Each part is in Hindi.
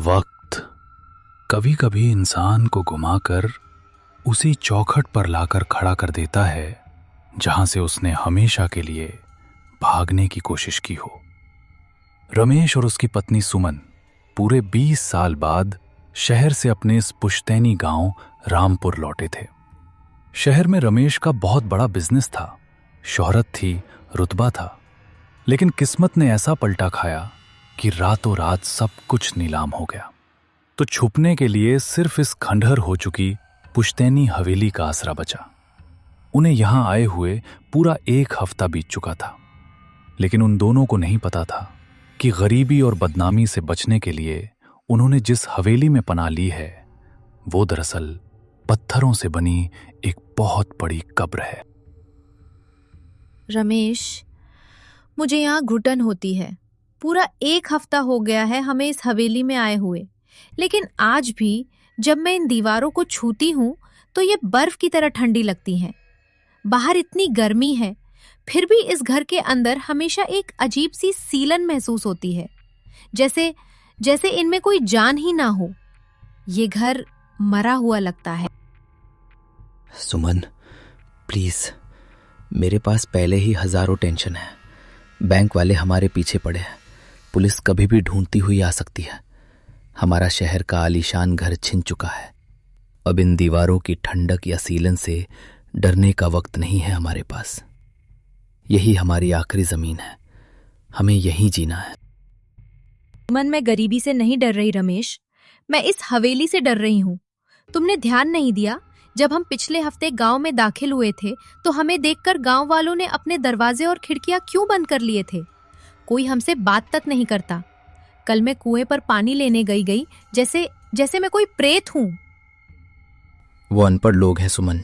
वक्त कभी कभी इंसान को घुमाकर उसी चौखट पर लाकर खड़ा कर देता है जहां से उसने हमेशा के लिए भागने की कोशिश की हो। रमेश और उसकी पत्नी सुमन पूरे 20 साल बाद शहर से अपने इस पुश्तैनी गांव रामपुर लौटे थे। शहर में रमेश का बहुत बड़ा बिजनेस था, शोहरत थी, रुतबा था, लेकिन किस्मत ने ऐसा पलटा खाया कि रातों रात सब कुछ नीलाम हो गया। तो छुपने के लिए सिर्फ इस खंडहर हो चुकी पुश्तैनी हवेली का आसरा बचा। उन्हें यहां आए हुए पूरा 1 हफ्ता बीत चुका था, लेकिन उन दोनों को नहीं पता था कि गरीबी और बदनामी से बचने के लिए उन्होंने जिस हवेली में पनाह ली है वो दरअसल पत्थरों से बनी एक बहुत बड़ी कब्र है। रमेश, मुझे यहाँ घुटन होती है। पूरा 1 हफ्ता हो गया है हमें इस हवेली में आए हुए, लेकिन आज भी जब मैं इन दीवारों को छूती हूँ तो ये बर्फ की तरह ठंडी लगती हैं। बाहर इतनी गर्मी है, फिर भी इस घर के अंदर हमेशा एक अजीब सी सीलन महसूस होती है, जैसे इनमें कोई जान ही ना हो। ये घर मरा हुआ लगता है। सुमन, प्लीज, मेरे पास पहले ही हजारों टेंशन है। बैंक वाले हमारे पीछे पड़े हैं, पुलिस कभी भी ढूंढती हुई आ सकती है। हमारा शहर का आलीशान घर छिन चुका है। अब इन दीवारों की ठंडक या सीलन से डरने का वक्त नहीं है हमारे पास। यही हमारी आखिरी जमीन है, हमें यहीं जीना है। मन में गरीबी से नहीं डर रही रमेश, मैं इस हवेली से डर रही हूँ। तुमने ध्यान नहीं दिया, जब हम पिछले हफ्ते गांव में दाखिल हुए थे तो हमें देखकर गांव वालों ने अपने दरवाजे और खिड़कियां क्यों बंद कर लिए थे? कोई हमसे बात तक नहीं करता। कल मैं कुएं पर पानी लेने गई जैसे मैं कोई प्रेत हूं। वो अनपढ़ लोग हैं सुमन,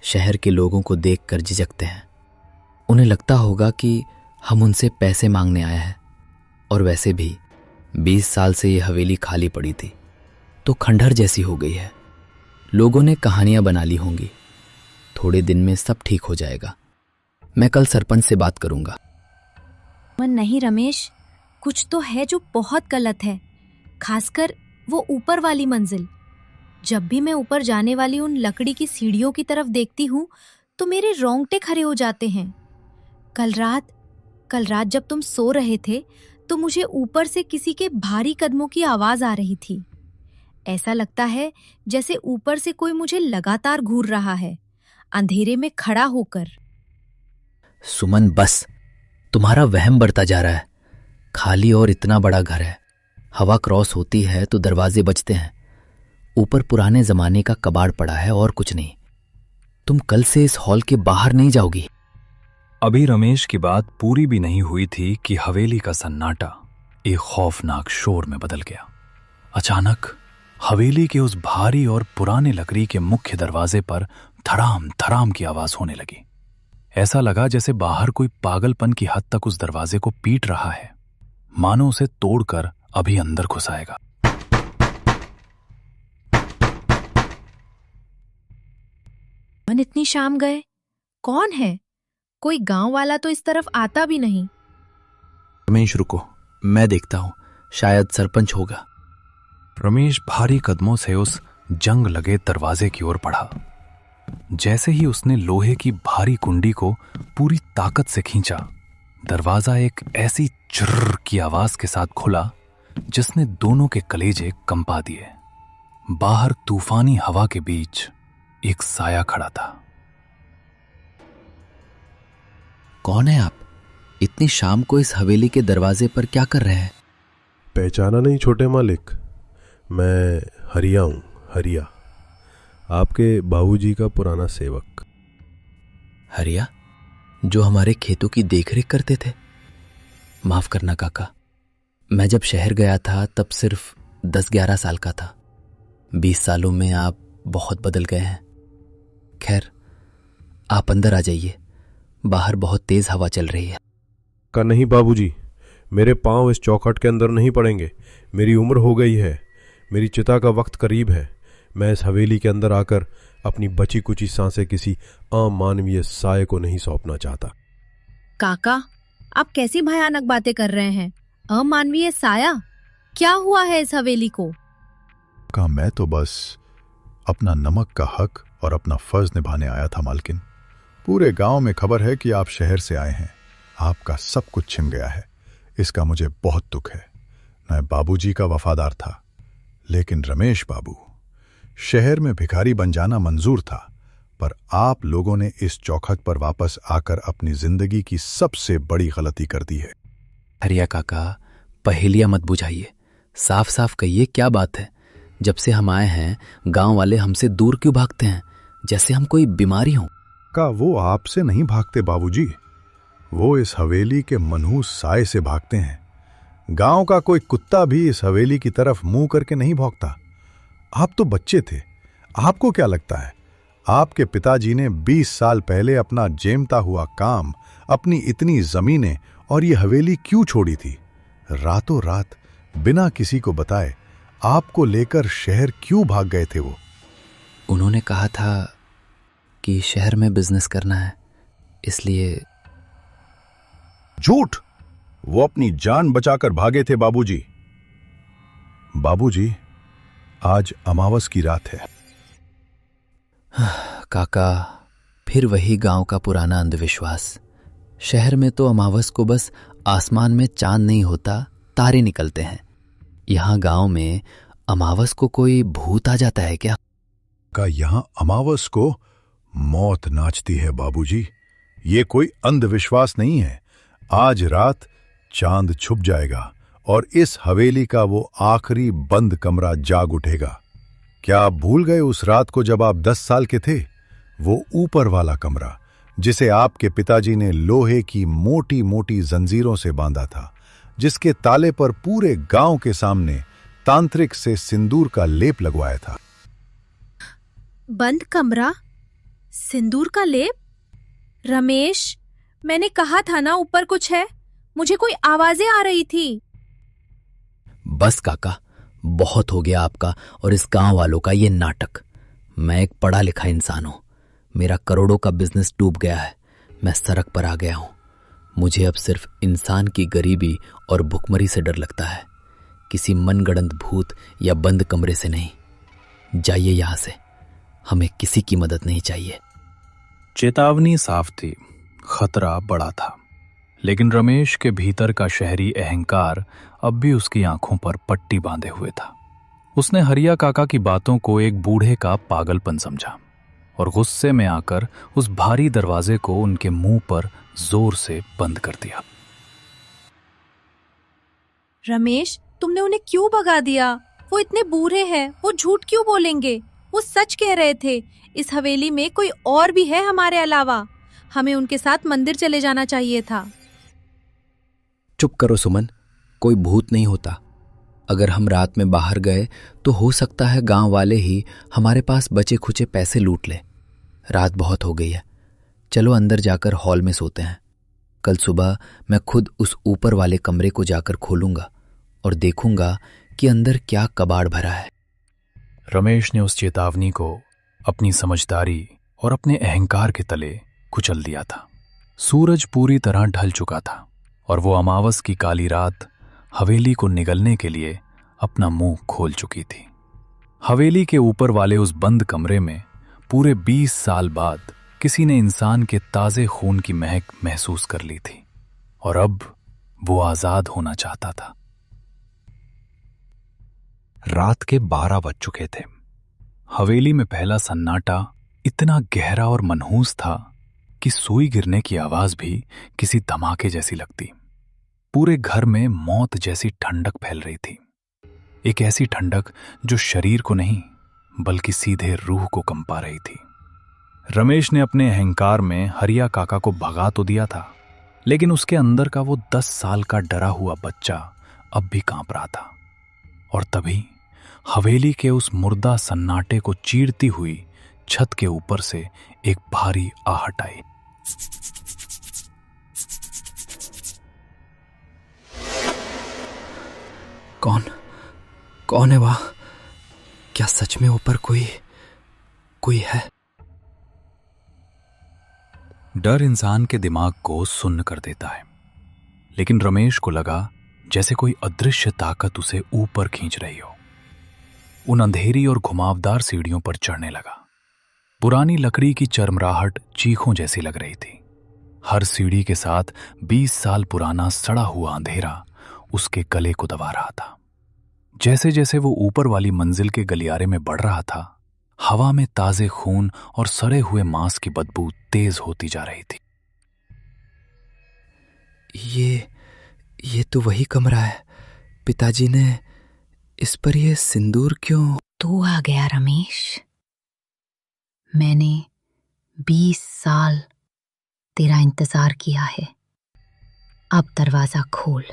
शहर के लोगों को देखकर झिझकते हैं। उन्हें लगता होगा कि हम उनसे पैसे मांगने आए हैं। और वैसे भी 20 साल से ये हवेली खाली पड़ी थी, तो खंडहर जैसी हो गई है। लोगों ने कहानियां बना ली होंगी। थोड़े दिन में सब ठीक हो जाएगा। मैं कल सरपंच से बात करूंगा। नहीं रमेश, कुछ तो है जो बहुत गलत है, खासकर वो ऊपर वाली मंजिल। जब भी मैं ऊपर जाने वाली उन लकड़ी की सीढ़ियों की तरफ देखती हूँ तो मेरे रोंगटे खड़े हो जाते हैं। कल रात जब तुम सो रहे थे तो मुझे ऊपर से किसी के भारी कदमों की आवाज आ रही थी। ऐसा लगता है जैसे ऊपर से कोई मुझे लगातार घूर रहा है, अंधेरे में खड़ा होकर। सुमन बस, तुम्हारा वहम बढ़ता जा रहा है। खाली और इतना बड़ा घर है, हवा क्रॉस होती है तो दरवाजे बजते हैं। ऊपर पुराने जमाने का कबाड़ पड़ा है और कुछ नहीं। तुम कल से इस हॉल के बाहर नहीं जाओगी। अभी रमेश की बात पूरी भी नहीं हुई थी कि हवेली का सन्नाटा एक खौफनाक शोर में बदल गया। अचानक हवेली के उस भारी और पुराने लकड़ी के मुख्य दरवाजे पर धड़ाम धड़ाम की आवाज होने लगी। ऐसा लगा जैसे बाहर कोई पागलपन की हद तक उस दरवाजे को पीट रहा है, मानो उसे तोड़कर अभी अंदर घुस आएगा। मन, इतनी शाम गए, कौन है? कोई गांव वाला तो इस तरफ आता भी नहीं। रमेश रुको, मैं देखता हूं, शायद सरपंच होगा। रमेश भारी कदमों से उस जंग लगे दरवाजे की ओर बढ़ा। जैसे ही उसने लोहे की भारी कुंडी को पूरी ताकत से खींचा, दरवाजा एक ऐसी चर्र की आवाज के साथ खुला जिसने दोनों के कलेजे कंपा दिए। बाहर तूफानी हवा के बीच एक साया खड़ा था। कौन है आप? इतनी शाम को इस हवेली के दरवाजे पर क्या कर रहे हैं? पहचाना नहीं छोटे मालिक? मैं हरिया हूं, हरिया, आपके बाबूजी का पुराना सेवक। हरिया, जो हमारे खेतों की देखरेख करते थे? माफ करना काका, मैं जब शहर गया था तब सिर्फ 10-11 साल का था। 20 सालों में आप बहुत बदल गए हैं। खैर, आप अंदर आ जाइए, बाहर बहुत तेज हवा चल रही है। का नहीं बाबूजी, मेरे पांव इस चौखट के अंदर नहीं पड़ेंगे। मेरी उम्र हो गई है, मेरी चिता का वक्त करीब है। मैं इस हवेली के अंदर आकर अपनी बची कुची सांसें किसी अमानवीय साये को नहीं सौंपना चाहता। काका, आप कैसी भयानक बातें कर रहे हैं? अमानवीय साया? क्या हुआ है इस हवेली को? का मैं तो बस अपना नमक का हक और अपना फर्ज निभाने आया था मालकिन। पूरे गांव में खबर है कि आप शहर से आए हैं। आपका सब कुछ छिन गया है। इसका मुझे बहुत दुख है। मैं बाबूजी का वफादार था, लेकिन रमेश बाबू, शहर में भिखारी बन जाना मंजूर था, पर आप लोगों ने इस चौखट पर वापस आकर अपनी जिंदगी की सबसे बड़ी गलती कर दी है। हरिया काका, पहेलियां मत बुझाइए, साफ साफ कहिए क्या बात है। जब से हम आए हैं गांव वाले हमसे दूर क्यों भागते हैं, जैसे हम कोई बीमारी हो। का वो आपसे नहीं भागते बाबूजी, वो इस हवेली के मनहूस साए से भागते हैं। गांव का कोई कुत्ता भी इस हवेली की तरफ मुंह करके नहीं भौंकता। आप तो बच्चे थे, आपको क्या लगता है आपके पिताजी ने 20 साल पहले अपना जेमता हुआ काम, अपनी इतनी जमीनें और ये हवेली क्यों छोड़ी थी? रातों रात बिना किसी को बताए आपको लेकर शहर क्यों भाग गए थे वो? उन्होंने कहा था कि शहर में बिजनेस करना है, इसलिए। झूठ! वो अपनी जान बचाकर भागे थे बाबूजी। बाबूजी, आज अमावस की रात है। काका, फिर वही गांव का पुराना अंधविश्वास। शहर में तो अमावस को बस आसमान में चांद नहीं होता, तारे निकलते हैं। यहां गांव में अमावस को कोई भूत आ जाता है क्या? का यहां अमावस को मौत नाचती है बाबूजी। ये कोई अंधविश्वास नहीं है। आज रात चांद छुप जाएगा और इस हवेली का वो आखिरी बंद कमरा जाग उठेगा। क्या आप भूल गए उस रात को जब आप 10 साल के थे? वो ऊपर वाला कमरा जिसे आपके पिताजी ने लोहे की मोटी मोटी जंजीरों से बांधा था, जिसके ताले पर पूरे गांव के सामने तांत्रिक से सिंदूर का लेप लगवाया था। बंद कमरा, सिंदूर का लेप? रमेश, मैंने कहा था ना ऊपर कुछ है। मुझे कोई आवाजें आ रही थी। बस काका, बहुत हो गया आपका और इस गांव वालों का ये नाटक। मैं एक पढ़ा लिखा इंसान हूं। मेरा करोड़ों का बिजनेस डूब गया है। मैं सड़क पर आ गया हूं। मुझे अब सिर्फ इंसान की गरीबी और भुखमरी से डर लगता है, किसी मनगढ़ंत भूत या बंद कमरे से नहीं। जाइए यहां से, हमें किसी की मदद नहीं चाहिए। चेतावनी साफ थी, खतरा बड़ा था, लेकिन रमेश के भीतर का शहरी अहंकार अब भी उसकी आंखों पर पट्टी बांधे हुए था। उसने हरिया काका की बातों को एक बूढ़े का पागलपन समझा और गुस्से में आकर उस भारी दरवाजे को उनके मुंह पर जोर से बंद कर दिया। रमेश, तुमने उन्हें क्यों भगा दिया? वो इतने बूढ़े हैं, वो झूठ क्यों बोलेंगे? वो सच कह रहे थे। इस हवेली में कोई और भी है हमारे अलावा। हमें उनके साथ मंदिर चले जाना चाहिए था। चुप करो सुमन, कोई भूत नहीं होता। अगर हम रात में बाहर गए तो हो सकता है गांव वाले ही हमारे पास बचे खुचे पैसे लूट ले। रात बहुत हो गई है, चलो अंदर जाकर हॉल में सोते हैं। कल सुबह मैं खुद उस ऊपर वाले कमरे को जाकर खोलूंगा और देखूंगा कि अंदर क्या कबाड़ भरा है। रमेश ने उस चेतावनी को अपनी समझदारी और अपने अहंकार के तले कुचल दिया था। सूरज पूरी तरह ढल चुका था और वो अमावस की काली रात हवेली को निगलने के लिए अपना मुंह खोल चुकी थी। हवेली के ऊपर वाले उस बंद कमरे में पूरे 20 साल बाद किसी ने इंसान के ताजे खून की महक महसूस कर ली थी और अब वो आजाद होना चाहता था। रात के 12 बज चुके थे। हवेली में पहला सन्नाटा इतना गहरा और मनहूस था कि सुई गिरने की आवाज भी किसी धमाके जैसी लगती। पूरे घर में मौत जैसी ठंडक फैल रही थी, एक ऐसी ठंडक जो शरीर को नहीं बल्कि सीधे रूह को कंपा रही थी। रमेश ने अपने अहंकार में हरिया काका को भगा तो दिया था, लेकिन उसके अंदर का वो 10 साल का डरा हुआ बच्चा अब भी कांप रहा था। और तभी हवेली के उस मुर्दा सन्नाटे को चीरती हुई छत के ऊपर से एक भारी आहट आई। कौन है वहां? क्या सच में ऊपर कोई है? डर इंसान के दिमाग को सुन्न कर देता है, लेकिन रमेश को लगा जैसे कोई अदृश्य ताकत उसे ऊपर खींच रही हो। उन अंधेरी और घुमावदार सीढ़ियों पर चढ़ने लगा। पुरानी लकड़ी की चरमराहट चीखों जैसी लग रही थी। हर सीढ़ी के साथ 20 साल पुराना सड़ा हुआ अंधेरा उसके गले को दबा रहा था। जैसे जैसे वो ऊपर वाली मंजिल के गलियारे में बढ़ रहा था, हवा में ताजे खून और सड़े हुए मांस की बदबू तेज होती जा रही थी। ये तो वही कमरा है। पिताजी ने इस पर यह सिंदूर क्यों? तू आ गया रमेश। मैंने 20 साल तेरा इंतजार किया है। अब दरवाजा खोल।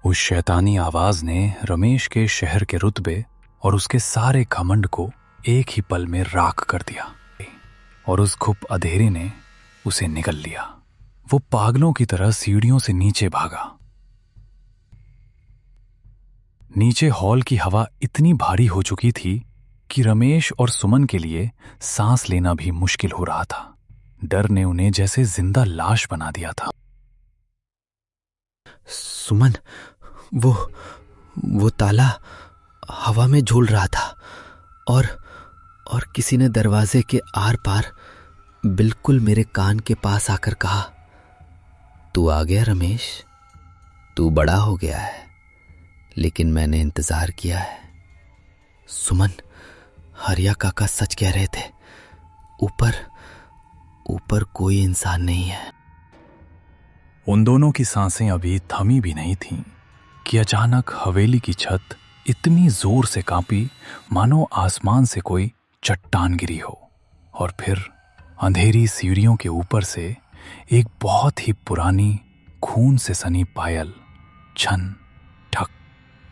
उस शैतानी आवाज ने रमेश के शहर के रुतबे और उसके सारे घमंड को एक ही पल में राख कर दिया और उस घुप अंधेरे ने उसे निगल लिया। वो पागलों की तरह सीढ़ियों से नीचे भागा। नीचे हॉल की हवा इतनी भारी हो चुकी थी कि रमेश और सुमन के लिए सांस लेना भी मुश्किल हो रहा था। डर ने उन्हें जैसे जिंदा लाश बना दिया था। सुमन, वो ताला हवा में झूल रहा था और किसी ने दरवाजे के आर पार बिल्कुल मेरे कान के पास आकर कहा, तू आ गया रमेश, तू बड़ा हो गया है, लेकिन मैंने इंतजार किया है। सुमन, हरिया काका सच कह रहे थे, ऊपर कोई इंसान नहीं है। उन दोनों की सांसें अभी थमी भी नहीं थीं कि अचानक हवेली की छत इतनी जोर से कांपी मानो आसमान से कोई चट्टान गिरी हो, और फिर अंधेरी सीढ़ियों के ऊपर से एक बहुत ही पुरानी खून से सनी पायल छन ठक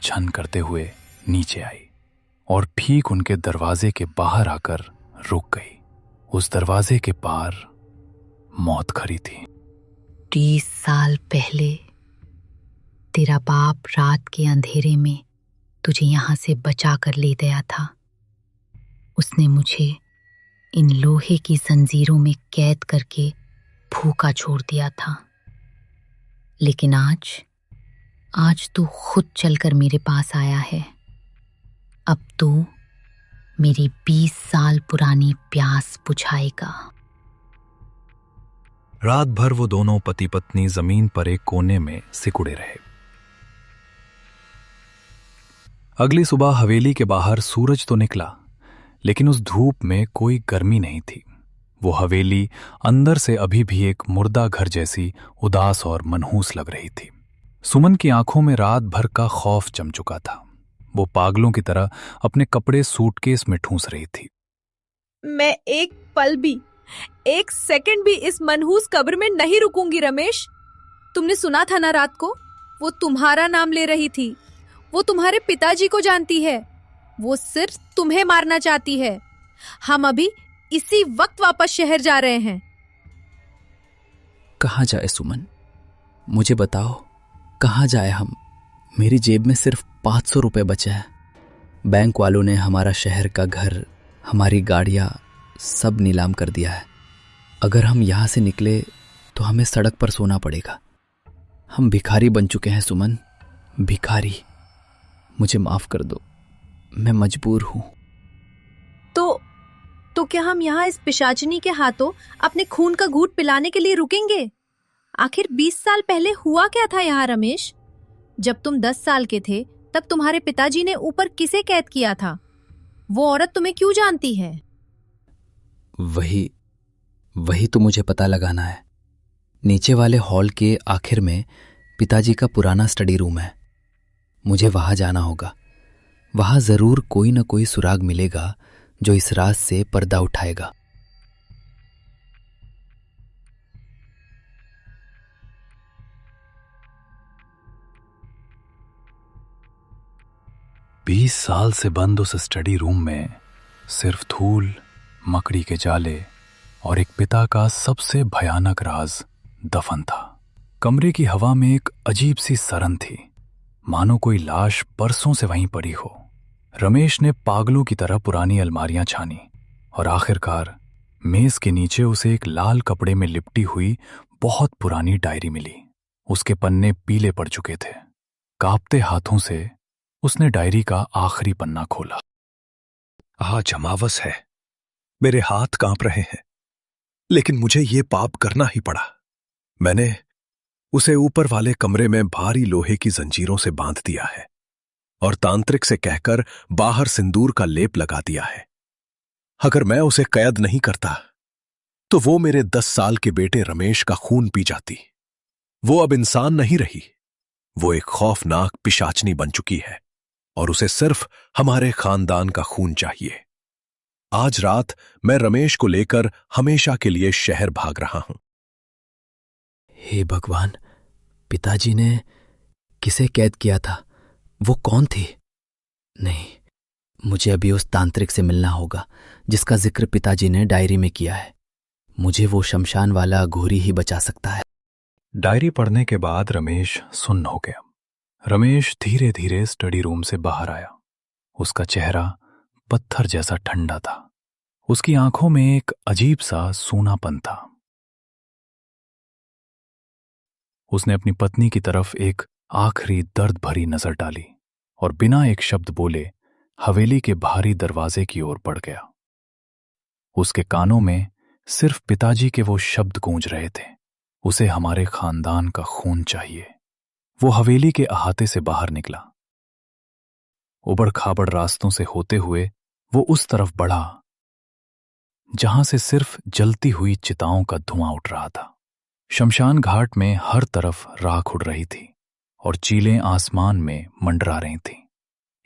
छन करते हुए नीचे आई और ठीक उनके दरवाजे के बाहर आकर रुक गई। उस दरवाजे के पार मौत खड़ी थी। 30 साल पहले तेरा बाप रात के अंधेरे में तुझे यहां से बचा कर ले गया था। उसने मुझे इन लोहे की जंजीरों में कैद करके भूखा छोड़ दिया था, लेकिन आज तू खुद चलकर मेरे पास आया है। अब तू मेरी 20 साल पुरानी प्यास बुझाएगा। रात भर वो दोनों पति पत्नी जमीन पर एक कोने में सिकुड़े रहे। अगली सुबह हवेली के बाहर सूरज तो निकला, लेकिन उस धूप में कोई गर्मी नहीं थी। वो हवेली अंदर से अभी भी एक मुर्दा घर जैसी उदास और मनहूस लग रही थी। सुमन की आंखों में रात भर का खौफ जम चुका था। वो पागलों की तरह अपने कपड़े सूटकेस में ठूंस रही थी। मैं एक पल भी, एक सेकंड भी इस मनहूस कब्र में नहीं रुकूंगी रमेश। तुमने सुना था ना रात को, वो तुम्हारा नाम ले रही थी। वो तुम्हारे पिताजी को जानती है। वो सिर्फ तुम्हें मारना चाहती है। हम अभी इसी वक्त वापस शहर जा रहे हैं। कहाँ जाए सुमन, मुझे बताओ, कहाँ जाए हम? मेरी जेब में सिर्फ 500 रुपए बचे हैं। बैंक वालों ने हमारा शहर का घर, हमारी गाड़ियां सब नीलाम कर दिया है। अगर हम यहाँ से निकले तो हमें सड़क पर सोना पड़ेगा। हम भिखारी बन चुके हैं सुमन, भिखारी। मुझे माफ कर दो, मैं मजबूर हूं। तो क्या हम यहाँ इस पिशाचिनी के हाथों अपने खून का घूंट पिलाने के लिए रुकेंगे? आखिर 20 साल पहले हुआ क्या था यहाँ रमेश? जब तुम 10 साल के थे तब तुम्हारे पिताजी ने ऊपर किसे कैद किया था? वो औरत तुम्हें क्यों जानती है? वही तो मुझे पता लगाना है। नीचे वाले हॉल के आखिर में पिताजी का पुराना स्टडी रूम है। मुझे वहां जाना होगा। वहां जरूर कोई न कोई सुराग मिलेगा जो इस राज से पर्दा उठाएगा। बीस साल से बंद उस स्टडी रूम में सिर्फ धूल, मकड़ी के जाले और एक पिता का सबसे भयानक राज दफन था। कमरे की हवा में एक अजीब सी सरन थी, मानो कोई लाश बरसों से वहीं पड़ी हो। रमेश ने पागलों की तरह पुरानी अलमारियां छानी और आखिरकार मेज के नीचे उसे एक लाल कपड़े में लिपटी हुई बहुत पुरानी डायरी मिली। उसके पन्ने पीले पड़ चुके थे। कांपते हाथों से उसने डायरी का आखिरी पन्ना खोला। आज अमावस है, मेरे हाथ कांप रहे हैं, लेकिन मुझे ये पाप करना ही पड़ा। मैंने उसे ऊपर वाले कमरे में भारी लोहे की जंजीरों से बांध दिया है और तांत्रिक से कहकर बाहर सिंदूर का लेप लगा दिया है। अगर मैं उसे कैद नहीं करता तो वो मेरे 10 साल के बेटे रमेश का खून पी जाती। वो अब इंसान नहीं रही, वो एक खौफनाक पिशाचनी बन चुकी है और उसे सिर्फ हमारे खानदान का खून चाहिए। आज रात मैं रमेश को लेकर हमेशा के लिए शहर भाग रहा हूं। हे भगवान, पिताजी ने किसे कैद किया था? वो कौन थी? नहीं, मुझे अभी उस तांत्रिक से मिलना होगा जिसका जिक्र पिताजी ने डायरी में किया है। मुझे वो शमशान वाला अघोरी ही बचा सकता है। डायरी पढ़ने के बाद रमेश सुन्न हो गया। रमेश धीरे धीरे स्टडी रूम से बाहर आया। उसका चेहरा पत्थर जैसा ठंडा था। उसकी आंखों में एक अजीब सा सूनापन था। उसने अपनी पत्नी की तरफ एक आखिरी दर्द भरी नजर डाली और बिना एक शब्द बोले हवेली के भारी दरवाजे की ओर बढ़ गया। उसके कानों में सिर्फ पिताजी के वो शब्द गूंज रहे थे, उसे हमारे खानदान का खून चाहिए। वो हवेली के अहाते से बाहर निकला। उबड़ खाबड़ रास्तों से होते हुए वो उस तरफ बढ़ा जहां से सिर्फ जलती हुई चिताओं का धुआं उठ रहा था। शमशान घाट में हर तरफ राख उड़ रही थी और चीलें आसमान में मंडरा रही थीं।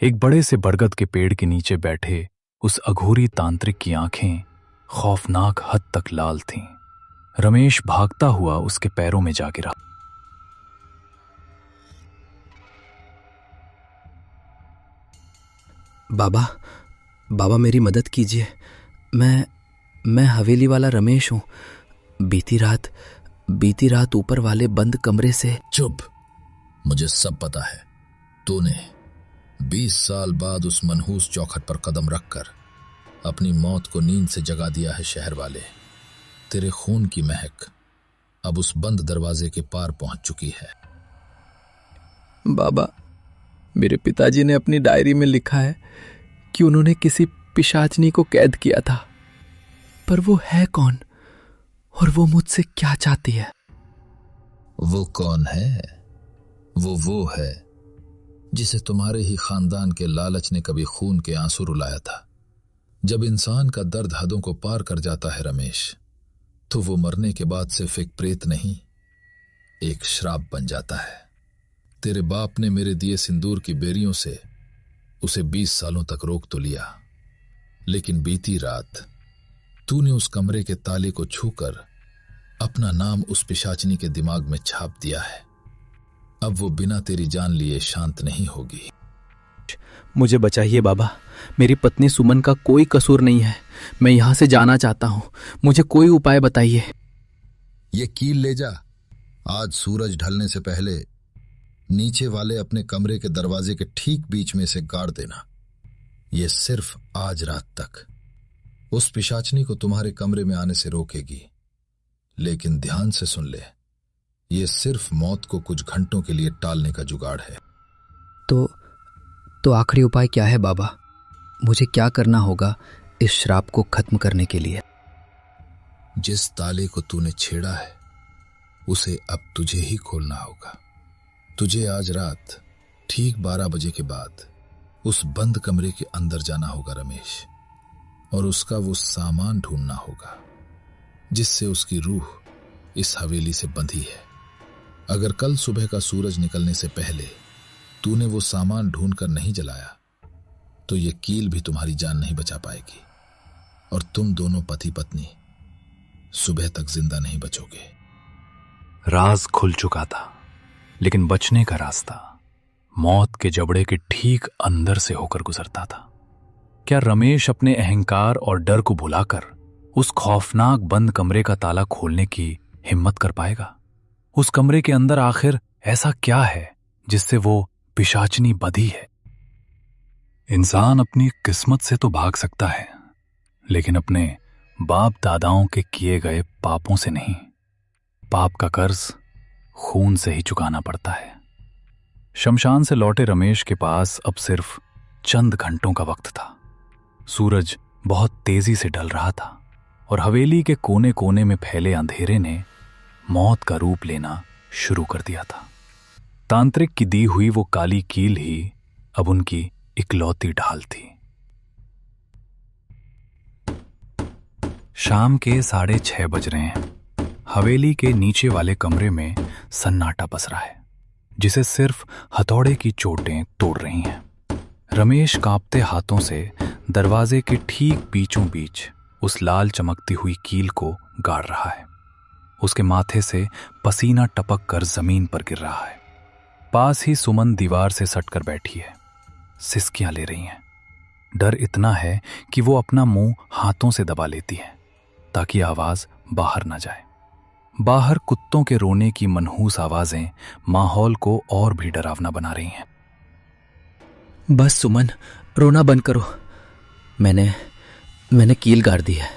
एक बड़े से बरगद के पेड़ के नीचे बैठे उस अघोरी तांत्रिक की आंखें खौफनाक हद तक लाल थीं। रमेश भागता हुआ उसके पैरों में जा गिरा। बाबा, बाबा मेरी मदद कीजिए। मैं हवेली वाला रमेश हूं। बीती रात ऊपर वाले बंद कमरे से। चुप, मुझे सब पता है। तूने 20 साल बाद उस मनहूस चौखट पर कदम रखकर अपनी मौत को नींद से जगा दिया है। शहर वाले, तेरे खून की महक अब उस बंद दरवाजे के पार पहुंच चुकी है। बाबा, मेरे पिताजी ने अपनी डायरी में लिखा है कि उन्होंने किसी पिशाचनी को कैद किया था, पर वो है कौन और वो मुझसे क्या चाहती है? वो कौन है? वो है जिसे तुम्हारे ही खानदान के लालच ने कभी खून के आंसू रुलाया था। जब इंसान का दर्द हदों को पार कर जाता है रमेश, तो वो मरने के बाद सिर्फ एक प्रेत नहीं, एक श्राप बन जाता है। तेरे बाप ने मेरे दिए सिंदूर की बेरियों से उसे 20 सालों तक रोक तो लिया, लेकिन बीती रात तूने उस कमरे के ताले को छूकर अपना नाम उस पिशाचनी के दिमाग में छाप दिया है। अब वो बिना तेरी जान लिए शांत नहीं होगी। मुझे बचाइए बाबा, मेरी पत्नी सुमन का कोई कसूर नहीं है। मैं यहां से जाना चाहता हूं, मुझे कोई उपाय बताइए। ये कील ले जा। आज सूरज ढलने से पहले नीचे वाले अपने कमरे के दरवाजे के ठीक बीच में से गाड़ देना। ये सिर्फ आज रात तक उस पिशाचनी को तुम्हारे कमरे में आने से रोकेगी। लेकिन ध्यान से सुन ले, ये सिर्फ मौत को कुछ घंटों के लिए टालने का जुगाड़ है। तो आखिरी उपाय क्या है बाबा? मुझे क्या करना होगा इस श्राप को खत्म करने के लिए? जिस ताले को तूने छेड़ा है उसे अब तुझे ही खोलना होगा। तुझे आज रात ठीक 12 बजे के बाद उस बंद कमरे के अंदर जाना होगा रमेश, और उसका वो सामान ढूंढना होगा जिससे उसकी रूह इस हवेली से बंधी है। अगर कल सुबह का सूरज निकलने से पहले तूने वो सामान ढूंढकर नहीं जलाया तो ये कील भी तुम्हारी जान नहीं बचा पाएगी और तुम दोनों पति पत्नी सुबह तक जिंदा नहीं बचोगे। राज खुल चुका था, लेकिन बचने का रास्ता मौत के जबड़े के ठीक अंदर से होकर गुजरता था। क्या रमेश अपने अहंकार और डर को भुलाकर उस खौफनाक बंद कमरे का ताला खोलने की हिम्मत कर पाएगा? उस कमरे के अंदर आखिर ऐसा क्या है जिससे वो पिशाचनी बंधी है? इंसान अपनी किस्मत से तो भाग सकता है, लेकिन अपने बाप दादाओं के किए गए पापों से नहीं। पाप का कर्ज खून से ही चुकाना पड़ता है। शमशान से लौटे रमेश के पास अब सिर्फ चंद घंटों का वक्त था। सूरज बहुत तेजी से ढल रहा था और हवेली के कोने कोने में फैले अंधेरे ने मौत का रूप लेना शुरू कर दिया था। तांत्रिक की दी हुई वो काली कील ही अब उनकी इकलौती ढाल थी। शाम के 6:30 बज रहे हैं। हवेली के नीचे वाले कमरे में सन्नाटा पसरा है, जिसे सिर्फ हथौड़े की चोटें तोड़ रही हैं। रमेश कांपते हाथों से दरवाजे के ठीक बीचों बीच उस लाल चमकती हुई कील को गाड़ रहा है। उसके माथे से पसीना टपक कर जमीन पर गिर रहा है। पास ही सुमन दीवार से सटकर बैठी है, सिसकियां ले रही हैं। डर इतना है कि वो अपना मुंह हाथों से दबा लेती है ताकि आवाज बाहर ना जाए। बाहर कुत्तों के रोने की मनहूस आवाजें माहौल को और भी डरावना बना रही हैं। बस सुमन, रोना बंद करो। मैंने कील गाड़ दी है।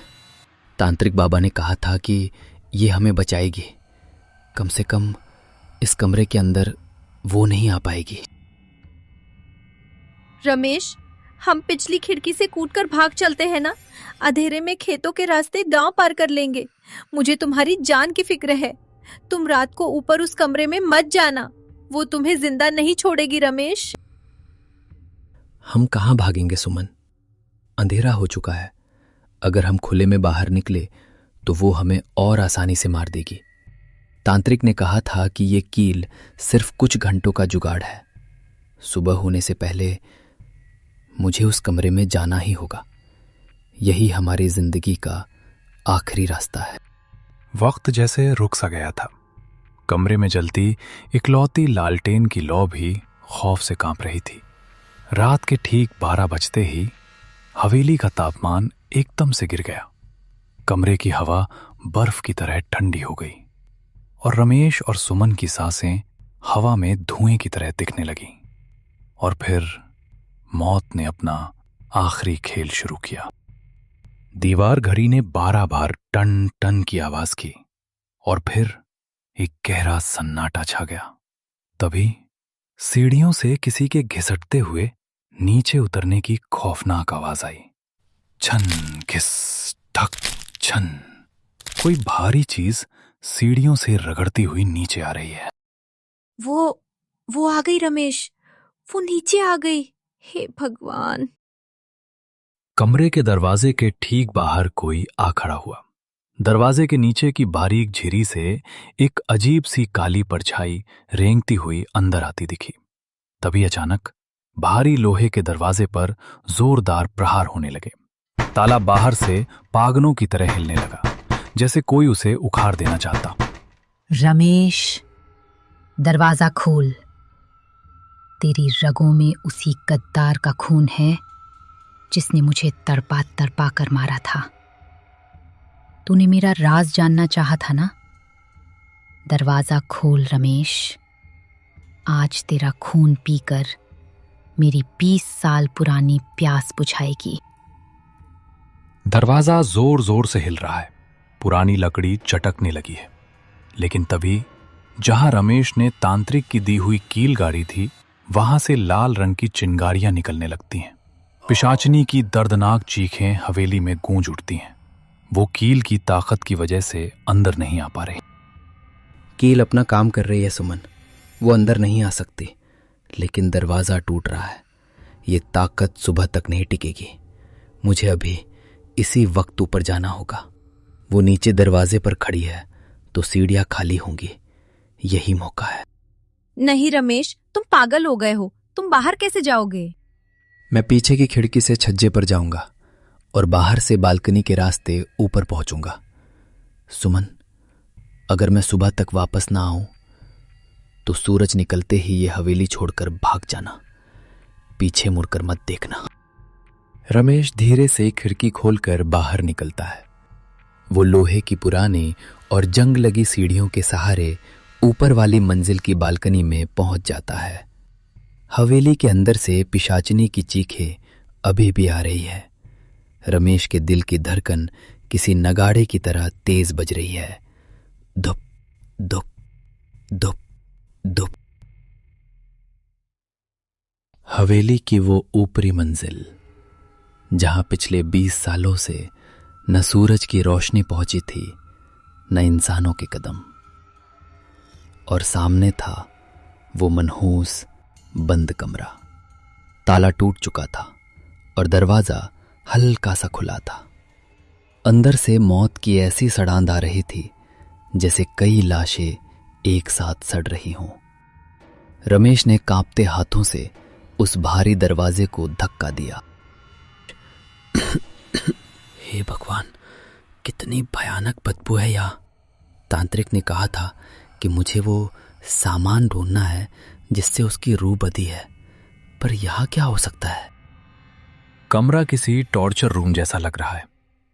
तांत्रिक बाबा ने कहा था कि ये हमें बचाएगी। कम से कम इस कमरे के अंदर वो नहीं आ पाएगी। रमेश, हम पिछली खिड़की से कूदकर भाग चलते हैं ना। अंधेरे में खेतों के रास्ते गांव पार कर लेंगे। मुझे तुम्हारी जान की फिक्र है। तुम रात को ऊपर उस कमरे में मत जाना, वो तुम्हें जिंदा नहीं छोड़ेगी। रमेश, हम कहाँ भागेंगे सुमन? अंधेरा हो चुका है। अगर हम खुले में बाहर निकले तो वो हमें और आसानी से मार देगी। तांत्रिक ने कहा था कि ये कील सिर्फ कुछ घंटों का जुगाड़ है। सुबह होने से पहले मुझे उस कमरे में जाना ही होगा। यही हमारी जिंदगी का आखिरी रास्ता है। वक्त जैसे रुक सा गया था। कमरे में जलती इकलौती लालटेन की लौ भी खौफ से कांप रही थी। रात के ठीक 12 बजते ही हवेली का तापमान एकदम से गिर गया। कमरे की हवा बर्फ की तरह ठंडी हो गई और रमेश और सुमन की सांसें हवा में धुएं की तरह दिखने लगीं। और फिर मौत ने अपना आखिरी खेल शुरू किया। दीवार घड़ी ने 12 बार टन टन की आवाज की और फिर एक गहरा सन्नाटा छा गया। तभी सीढ़ियों से किसी के घिसटते हुए नीचे उतरने की खौफनाक आवाज आई। छन घिस ठक छन। कोई भारी चीज सीढ़ियों से रगड़ती हुई नीचे आ रही है। वो आ गई रमेश, वो नीचे आ गई। हे भगवान। कमरे के दरवाजे के ठीक बाहर कोई आ खड़ा हुआ। दरवाजे के नीचे की बारीक झिरी से एक अजीब सी काली परछाई रेंगती हुई अंदर आती दिखी। तभी अचानक भारी लोहे के दरवाजे पर जोरदार प्रहार होने लगे। ताला बाहर से पागनों की तरह हिलने लगा, जैसे कोई उसे उखाड़ देना चाहता। रमेश, दरवाजा खोल। तेरी रगों में उसी गद्दार का खून है जिसने मुझे तड़पा तड़पा कर मारा था। तूने मेरा राज जानना चाहा था ना? दरवाजा खोल रमेश। आज तेरा खून पीकर मेरी 20 साल पुरानी प्यास बुझाएगी। दरवाजा जोर जोर से हिल रहा है। पुरानी लकड़ी चटकने लगी है। लेकिन तभी जहां रमेश ने तांत्रिक की दी हुई कील गाड़ी थी, वहां से लाल रंग की चिंगारियां निकलने लगती हैं। पिशाचनी की दर्दनाक चीखें हवेली में गूंज उठती हैं। वो कील की ताकत की वजह से अंदर नहीं आ पा रही। कील अपना काम कर रही है सुमन, वो अंदर नहीं आ सकती। लेकिन दरवाजा टूट रहा है। ये ताकत सुबह तक नहीं टिकेगी। मुझे अभी इसी वक्त ऊपर जाना होगा। वो नीचे दरवाजे पर खड़ी है तो सीढ़ियां खाली होंगी। यही मौका है। नहीं रमेश, तुम पागल हो गए हो। तुम बाहर कैसे जाओगे? मैं पीछे की खिड़की से छज्जे पर जाऊंगा और बाहर से बालकनी के रास्ते ऊपर पहुंचूंगा। सुमन, अगर मैं सुबह तक वापस ना आऊं तो सूरज निकलते ही ये हवेली छोड़कर भाग जाना। पीछे मुड़कर मत देखना। रमेश धीरे से खिड़की खोलकर बाहर निकलता है। वो लोहे की पुरानी और जंग लगी सीढ़ियों के सहारे ऊपर वाली मंजिल की बालकनी में पहुंच जाता है। हवेली के अंदर से पिशाचनी की चीखें अभी भी आ रही है। रमेश के दिल की धड़कन किसी नगाड़े की तरह तेज बज रही है। धुप दुप दुप दुप। हवेली की वो ऊपरी मंजिल जहां पिछले 20 सालों से न सूरज की रोशनी पहुंची थी न इंसानों के कदम, और सामने था वो मनहूस बंद कमरा। ताला टूट चुका था और दरवाजा हल्का सा खुला था। अंदर से मौत की ऐसी सड़ांध आ रही थी जैसे कई लाशें एक साथ सड़ रही हों। रमेश ने कांपते हाथों से उस भारी दरवाजे को धक्का दिया। हे भगवान, कितनी भयानक बदबू है यहाँ। तांत्रिक ने कहा था कि मुझे वो सामान ढूंढना है जिससे उसकी रूह बधी है, पर यहाँ क्या हो सकता है? कमरा किसी टॉर्चर रूम जैसा लग रहा है।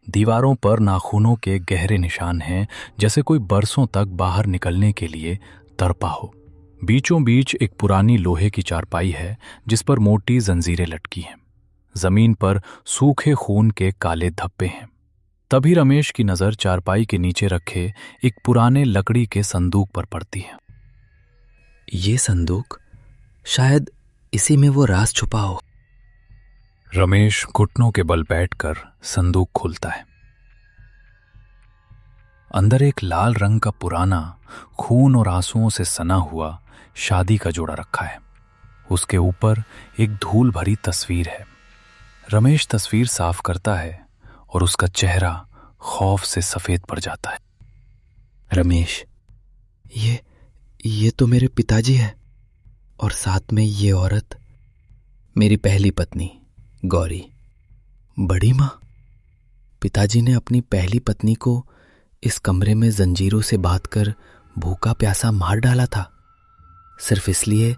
दीवारों पर नाखूनों के गहरे निशान हैं, जैसे कोई बरसों तक बाहर निकलने के लिए तड़पा हो। बीचों बीच एक पुरानी लोहे की चारपाई है जिस पर मोटी जंजीरें लटकी हैं। जमीन पर सूखे खून के काले धब्बे हैं। तभी रमेश की नजर चारपाई के नीचे रखे एक पुराने लकड़ी के संदूक पर पड़ती है। ये संदूक, शायद इसी में वो राज छुपा हो। रमेश घुटनों के बल बैठकर संदूक खोलता है। अंदर एक लाल रंग का पुराना, खून और आंसुओं से सना हुआ शादी का जोड़ा रखा है। उसके ऊपर एक धूल भरी तस्वीर है। रमेश तस्वीर साफ करता है और उसका चेहरा खौफ से सफेद पड़ जाता है। रमेश, ये तो मेरे पिताजी है, और साथ में ये औरत मेरी पहली पत्नी गौरी। बड़ी माँ, पिताजी ने अपनी पहली पत्नी को इस कमरे में जंजीरों से बांधकर भूखा प्यासा मार डाला था, सिर्फ इसलिए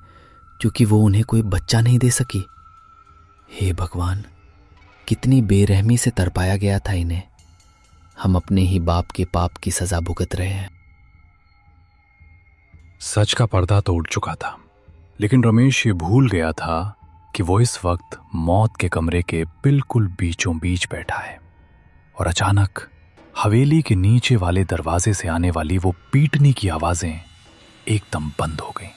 क्योंकि वो उन्हें कोई बच्चा नहीं दे सकी। हे भगवान, कितनी बेरहमी से तरपाया गया था इन्हें। हम अपने ही बाप के पाप की सजा भुगत रहे हैं। सच का पर्दा तो उड़ चुका था, लेकिन रमेश ये भूल गया था कि वो इस वक्त मौत के कमरे के बिल्कुल बीचों बीच बैठा है। और अचानक हवेली के नीचे वाले दरवाजे से आने वाली वो पीटने की आवाजें एकदम बंद हो गईं।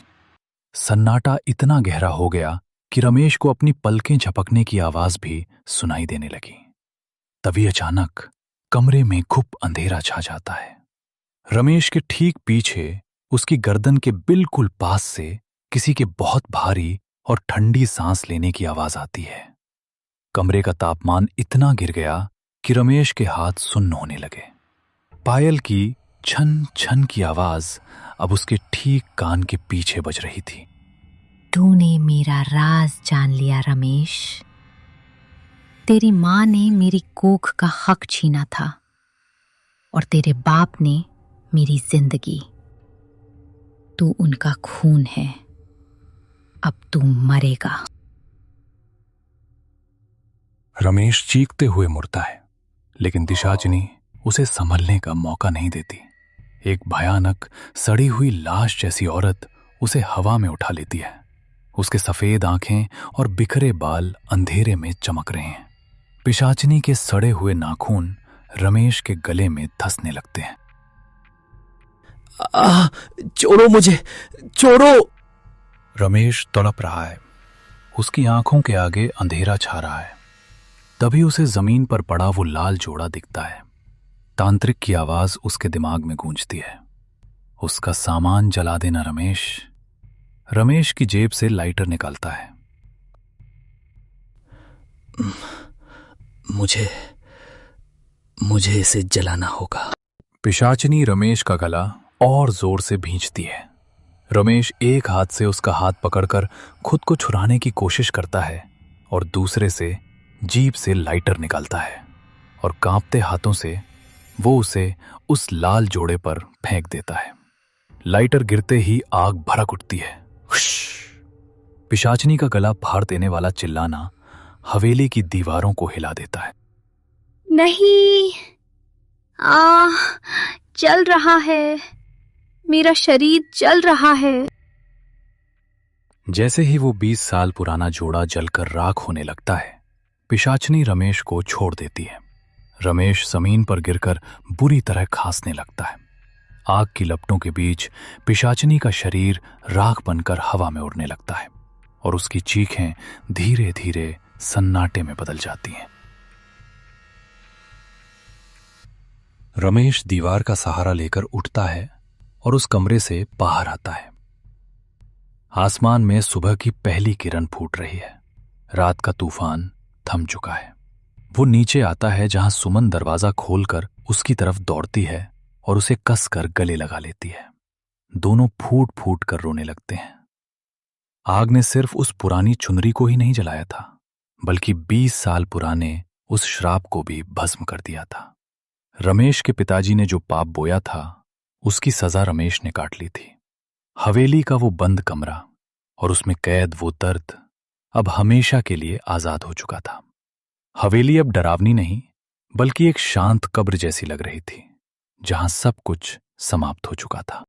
सन्नाटा इतना गहरा हो गया कि रमेश को अपनी पलकें झपकने की आवाज भी सुनाई देने लगी। तभी अचानक कमरे में घुप अंधेरा छा जाता है। रमेश के ठीक पीछे उसकी गर्दन के बिल्कुल पास से किसी के बहुत भारी और ठंडी सांस लेने की आवाज आती है। कमरे का तापमान इतना गिर गया कि रमेश के हाथ सुन्न होने लगे। पायल की छन छन की आवाज अब उसके ठीक कान के पीछे बज रही थी। तूने मेरा राज जान लिया रमेश। तेरी माँ ने मेरी कोख का हक छीना था और तेरे बाप ने मेरी जिंदगी। तू उनका खून है, अब तू मरेगा। रमेश चीखते हुए मुड़ता है, लेकिन दिशाजनी उसे संभलने का मौका नहीं देती। एक भयानक सड़ी हुई लाश जैसी औरत उसे हवा में उठा लेती है। उसके सफेद आंखें और बिखरे बाल अंधेरे में चमक रहे हैं। पिशाचनी के सड़े हुए नाखून रमेश के गले में धंसने लगते हैं। छोड़ो मुझे, छोड़ो। रमेश तड़प रहा है। उसकी आंखों के आगे अंधेरा छा रहा है। तभी उसे जमीन पर पड़ा वो लाल जोड़ा दिखता है। तांत्रिक की आवाज उसके दिमाग में गूंजती है, उसका सामान जला देना रमेश। रमेश की जेब से लाइटर निकालता है। मुझे इसे जलाना होगा। पिशाचनी रमेश का गला और जोर से भींचती है। रमेश एक हाथ से उसका हाथ पकड़कर खुद को छुड़ाने की कोशिश करता है और दूसरे से जीभ से लाइटर निकालता है और कांपते हाथों से वो उसे उस लाल जोड़े पर फेंक देता है। लाइटर गिरते ही आग भड़क उठती है। पिशाचनी का गला फाड़ देने वाला चिल्लाना हवेली की दीवारों को हिला देता है। नहीं, जल रहा है, मेरा शरीर जल रहा है। जैसे ही वो 20 साल पुराना जोड़ा जलकर राख होने लगता है, पिशाचनी रमेश को छोड़ देती है। रमेश जमीन पर गिरकर बुरी तरह खांसने लगता है। आग की लपटों के बीच पिशाचनी का शरीर राख बनकर हवा में उड़ने लगता है और उसकी चीखें धीरे धीरे सन्नाटे में बदल जाती हैं। रमेश दीवार का सहारा लेकर उठता है और उस कमरे से बाहर आता है। आसमान में सुबह की पहली किरण फूट रही है। रात का तूफान थम चुका है। वो नीचे आता है जहां सुमन दरवाजा खोलकर उसकी तरफ दौड़ती है और उसे कसकर गले लगा लेती है। दोनों फूट फूट कर रोने लगते हैं। आग ने सिर्फ उस पुरानी चुनरी को ही नहीं जलाया था, बल्कि 20 साल पुराने उस श्राप को भी भस्म कर दिया था। रमेश के पिताजी ने जो पाप बोया था, उसकी सजा रमेश ने काट ली थी। हवेली का वो बंद कमरा और उसमें कैद वो दर्द अब हमेशा के लिए आजाद हो चुका था। हवेली अब डरावनी नहीं, बल्कि एक शांत कब्र जैसी लग रही थी, जहां सब कुछ समाप्त हो चुका था।